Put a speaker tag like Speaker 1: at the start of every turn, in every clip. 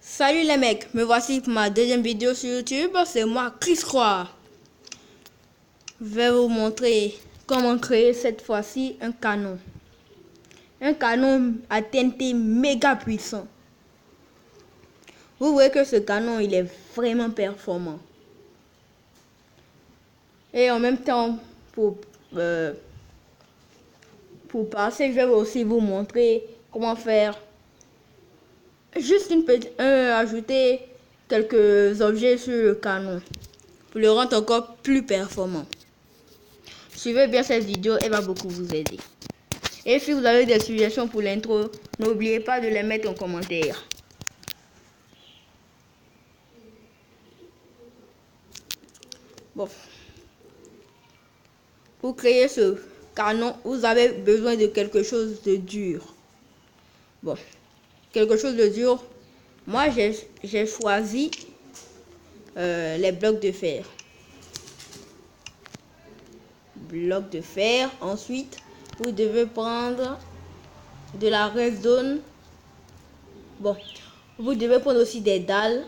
Speaker 1: Salut les mecs, me voici pour ma deuxième vidéo sur YouTube, c'est moi Chris Croix. Je vais vous montrer comment créer cette fois-ci un canon. Un canon à TNT méga puissant. Vous voyez que ce canon il est vraiment performant. Et en même temps, pour passer, je vais aussi vous montrer comment faire juste ajouter quelques objets sur le canon pour le rendre encore plus performant. Suivez bien cette vidéo, elle va beaucoup vous aider. Et si vous avez des suggestions pour l'intro, n'oubliez pas de les mettre en commentaire. Bon. Pour créer ce canon, vous avez besoin de quelque chose de dur. Bon. Quelque chose de dur. Moi, j'ai choisi les blocs de fer. Blocs de fer. Ensuite, vous devez prendre de la redstone. Bon, vous devez prendre aussi des dalles.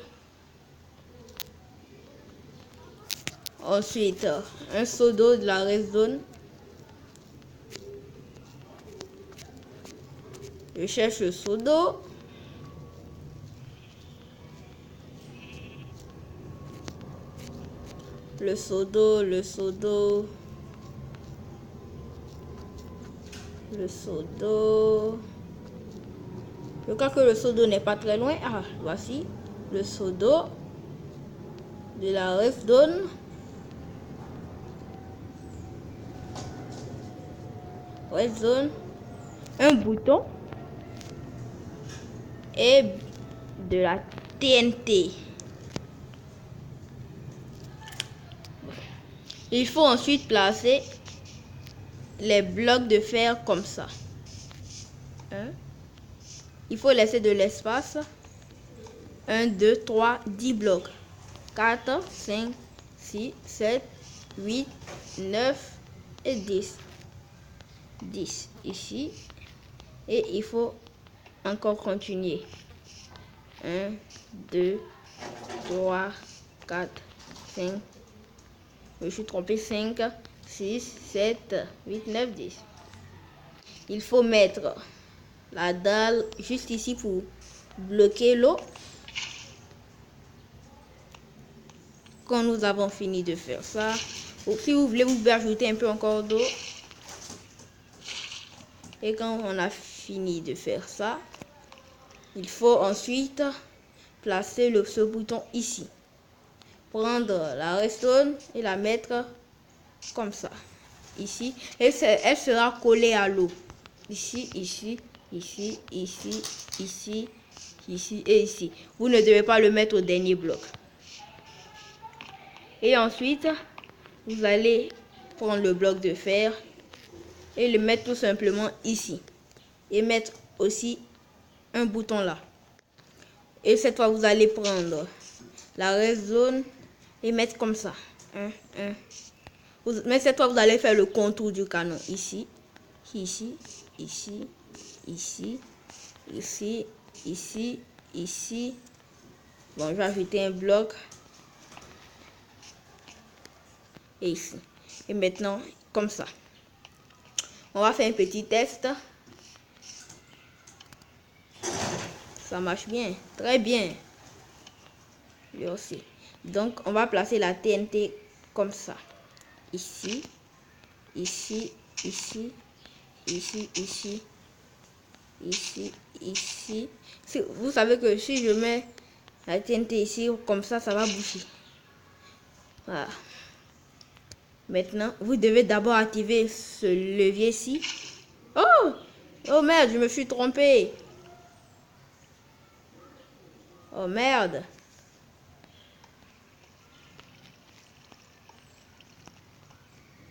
Speaker 1: Ensuite, un seau d'eau, de la redstone. Je cherche le seau d'eau. Le seau d'eau, le seau d'eau. Le seau d'eau. Je crois que le seau d'eau n'est pas très loin. Ah, voici le seau d'eau. De la redstone. Redstone. Un bouton. Et de la TNT. Il faut ensuite placer les blocs de fer comme ça. Il faut laisser de l'espace. 1, 2, 3, 10 blocs. 4, 5, 6, 7, 8, 9 et 10. 10 ici. Et il faut encore continuer. 1, 2, 3, 4, 5. Je me suis trompé. 5, 6, 7, 8, 9, 10. Il faut mettre la dalle juste ici pour bloquer l'eau. Quand nous avons fini de faire ça, ou si vous voulez, vous pouvez ajouter un peu encore d'eau. Et quand on a fini de faire ça, il faut ensuite placer ce bouton ici. Prendre la redstone et la mettre comme ça, ici. Et elle sera collée à l'eau. Ici, ici, ici, ici, ici, ici et ici. Vous ne devez pas le mettre au dernier bloc. Et ensuite, vous allez prendre le bloc de fer et le mettre tout simplement ici. Et mettre aussi un bouton là. Et cette fois, vous allez prendre la redstone et mettre comme ça. Mais cette fois, vous allez faire le contour du canon. Ici, ici, ici, ici, ici, ici, ici. Bon, je vais ajouter un bloc. Et ici. Et maintenant, comme ça. On va faire un petit test. Ça marche bien. Très bien. Lui aussi. Donc, on va placer la TNT comme ça. Ici. Ici. Ici. Ici. Ici. Ici. Ici. Vous savez que si je mets la TNT ici, comme ça va boucher. Voilà. Maintenant, vous devez d'abord activer ce levier-ci. Oh! Oh merde, je me suis trompé. Oh merde.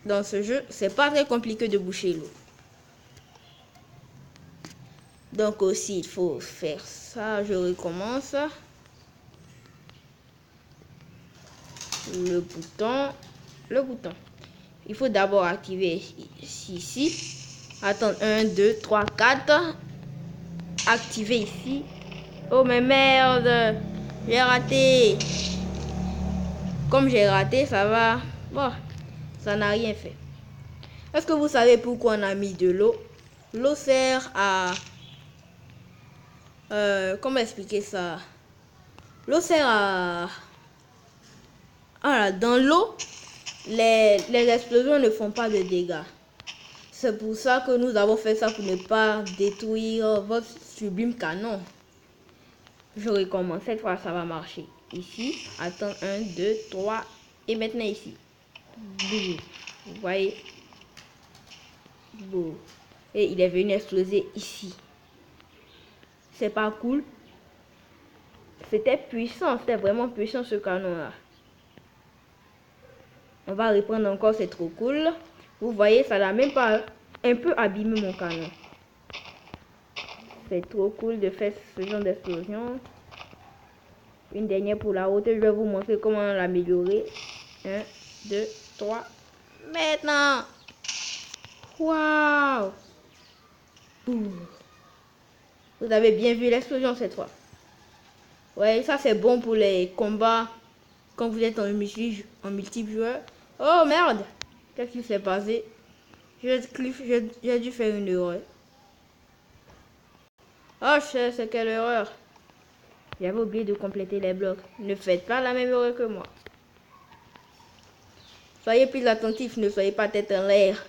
Speaker 1: Dans ce jeu, c'est pas très compliqué de boucher l'eau. Donc aussi, il faut faire ça. Je recommence. Le bouton. Le bouton. Il faut d'abord activer ici. Attendre 1, 2, 3, 4. Activer ici. Oh mais merde, j'ai raté. Comme j'ai raté, ça va. Bon, ça n'a rien fait. Est-ce que vous savez pourquoi on a mis de l'eau? L'eau sert à... comment expliquer ça? L'eau sert à... Ah, dans l'eau, les explosions ne font pas de dégâts. C'est pour ça que nous avons fait ça, pour ne pas détruire votre sublime canon. Je recommence, cette fois ça va marcher. Ici, attends, 1, 2, 3, et maintenant ici. Boum. Vous voyez? Boum. Et il est venu exploser ici. C'est pas cool. C'était puissant, c'était vraiment puissant ce canon là. On va reprendre encore, c'est trop cool. Vous voyez, ça n'a même pas un peu abîmé mon canon. C'est trop cool de faire ce genre d'explosion. Une dernière pour la route, je vais vous montrer comment l'améliorer. 1, 2, 3. Maintenant. Waouh. Vous avez bien vu l'explosion cette fois. Ouais, ça c'est bon pour les combats quand vous êtes en multijoueur. Oh merde. Qu'est-ce qui s'est passé? J'ai dû faire une erreur. Oh, je sais, c'est quelle erreur. J'avais oublié de compléter les blocs. Ne faites pas la même erreur que moi. Soyez plus attentifs, ne soyez pas tête en l'air.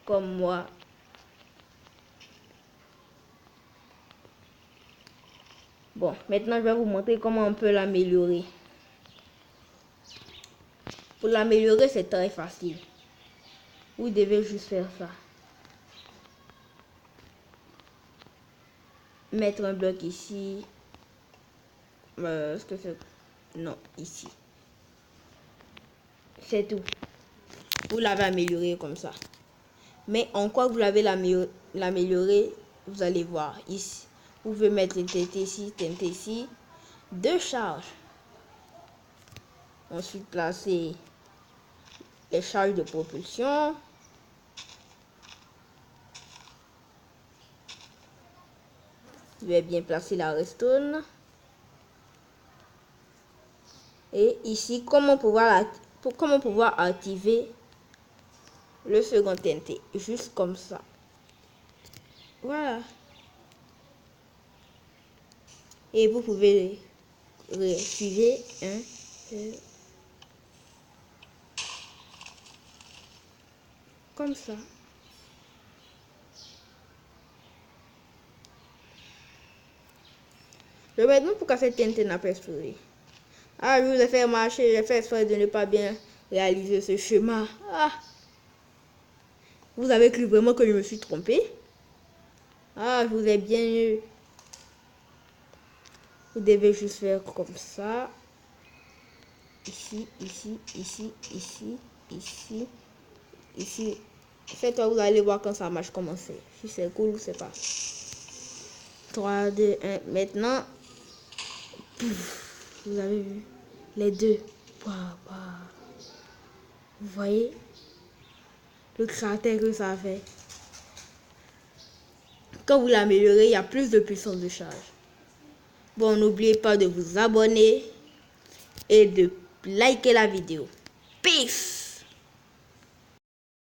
Speaker 1: Comme moi. Bon, maintenant je vais vous montrer comment on peut l'améliorer. Pour l'améliorer, c'est très facile. Vous devez juste faire ça. Mettre un bloc ici. Est-ce que c'est... Non, ici. C'est tout. Vous l'avez amélioré comme ça. Mais en quoi vous l'avez l'amélioré, vous allez voir ici. Vous pouvez mettre une TNT ici, 2 charges. Ensuite, placer les charges de propulsion. Je vais bien placer la redstone. Et ici, comment pouvoir activer le second TNT. Juste comme ça. Voilà. Et vous pouvez suivre 1, 2. Comme ça. Je vais maintenant pourquoi cette TNT n'a pas explosé. Ah, je vous ai fait marcher, j'ai fait exprès de ne pas bien réaliser ce chemin. Ah. Vous avez cru vraiment que je me suis trompé? Ah, je vous ai bien eu. Vous devez juste faire comme ça. Ici, ici, ici, ici, ici, ici. Faites-toi, vous allez voir quand ça marche comment c'est. Si c'est cool ou c'est pas. 3, 2, 1. Maintenant, vous avez vu les deux. Waouh, waouh. Vous voyez le cratère que ça fait. Quand vous l'améliorez, il y a plus de puissance de charge. Bon, n'oubliez pas de vous abonner et de liker la vidéo. Peace!